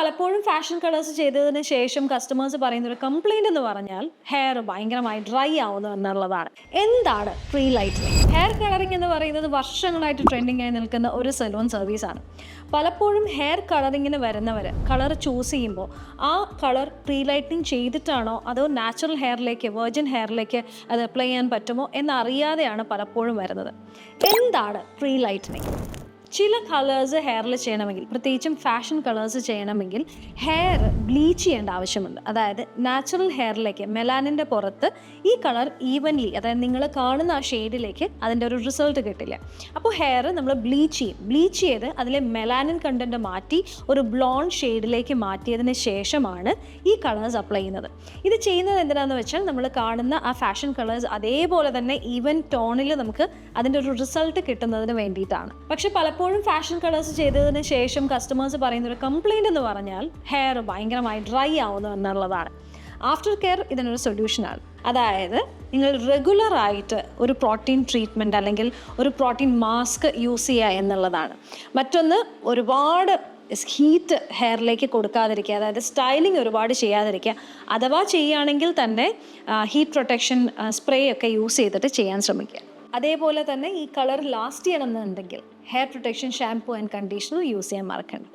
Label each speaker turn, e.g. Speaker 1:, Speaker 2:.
Speaker 1: പലപ്പോഴും fashion colours ചെയ്തതിന് ശേഷം കസ്റ്റമേഴ്സ് പറയുന്ന ഒരു കംപ്ലൈന്റ് എന്ന് പറഞ്ഞാൽ ഹെയർ ഭയങ്കരമായി ഡ്രൈ ആവുന്നു എന്നുള്ളതാണ്. എന്താണ് ഫ്രീ ലൈറ്റനിങ്? ഹെയർ കളറിംഗ് എന്ന് പറയുന്നത് വർഷങ്ങളായിട്ട് ട്രെൻഡിങ് ആയി നിൽക്കുന്ന ഒരു സലൂൺ സർവീസാണ്. പലപ്പോഴും ഹെയർ കളറിങ്ങിന് വരുന്നവർ കളർ ചൂസ് ചെയ്യുമ്പോൾ ആ കളർ പ്രീ ലൈറ്റനിങ് ചെയ്തിട്ടാണോ അതോ നാച്ചുറൽ ഹെയറിലേക്ക്, വെർജിൻ ഹെയറിലേക്ക് അത് അപ്ലൈ ചെയ്യാൻ പറ്റുമോ എന്നറിയാതെയാണ് പലപ്പോഴും വരുന്നത്. എന്താണ് പ്രീ ലൈറ്റനിങ്? ചില കളേഴ്സ് ഹെയറിൽ ചെയ്യണമെങ്കിൽ, പ്രത്യേകിച്ചും ഫാഷൻ കളേഴ്സ് ചെയ്യണമെങ്കിൽ ഹെയർ ബ്ലീച്ച് ചെയ്യേണ്ട ആവശ്യമുണ്ട്. അതായത് നാച്ചുറൽ ഹെയറിലേക്ക്, മെലാനിൻ്റെ പുറത്ത് ഈ കളർ ഈവൻലി, അതായത് നിങ്ങൾ കാണുന്ന ആ ഷെയ്ഡിലേക്ക് അതിൻ്റെ ഒരു റിസൾട്ട് കിട്ടില്ല. അപ്പോൾ ഹെയർ നമ്മൾ ബ്ലീച്ച് ചെയ്യും. ബ്ലീച്ച് ചെയ്ത് അതിലെ മെലാനിൻ കണ്ടൻറ്റ് മാറ്റി ഒരു ബ്ലോണ്ട് ഷെയ്ഡിലേക്ക് മാറ്റിയതിന് ശേഷമാണ് ഈ കളേഴ്സ് അപ്ലൈ ചെയ്യുന്നത്. ഇത് ചെയ്യുന്നത് എന്തിനാണെന്ന് വെച്ചാൽ നമ്മൾ കാണുന്ന ആ ഫാഷൻ കളേഴ്സ് അതേപോലെ തന്നെ ഈവൻ ടോണിൽ നമുക്ക് അതിൻ്റെ ഒരു റിസൾട്ട് കിട്ടുന്നതിന് വേണ്ടിയിട്ടാണ്. പക്ഷെ പലപ്പോഴും ഫാഷൻ കളേഴ്സ് ചെയ്തതിന് ശേഷം കസ്റ്റമേഴ്സ് പറയുന്ന ഒരു കംപ്ലൈന്റ് എന്ന് പറഞ്ഞാൽ ഹെയർ ഭയങ്കരമായി ഡ്രൈ ആവുന്നു എന്നുള്ളതാണ്. ആഫ്റ്റർ കെയർ ഇതിനൊരു സൊല്യൂഷനാണ്. അതായത് നിങ്ങൾ റെഗുലറായിട്ട് ഒരു പ്രോട്ടീൻ ട്രീറ്റ്മെൻറ്റ് അല്ലെങ്കിൽ ഒരു പ്രോട്ടീൻ മാസ്ക് യൂസ് ചെയ്യുക എന്നുള്ളതാണ്. മറ്റൊന്ന്, ഒരുപാട് ഹീറ്റ് ഹെയറിലേക്ക് കൊടുക്കാതിരിക്കുക, അതായത് സ്റ്റൈലിംഗ് ഒരുപാട് ചെയ്യാതിരിക്കുക. അഥവാ ചെയ്യുകയാണെങ്കിൽ തന്നെ ഹീറ്റ് പ്രൊട്ടക്ഷൻ സ്പ്രേ ഒക്കെ യൂസ് ചെയ്തിട്ട് ചെയ്യാൻ ശ്രമിക്കുക. അതേപോലെ തന്നെ ഈ കളർ ലാസ്റ്റ് ചെയ്യണമെന്നുണ്ടെങ്കിൽ hair protection shampoo and conditioner use ചെയ്യാൻ മറക്കണ്ട.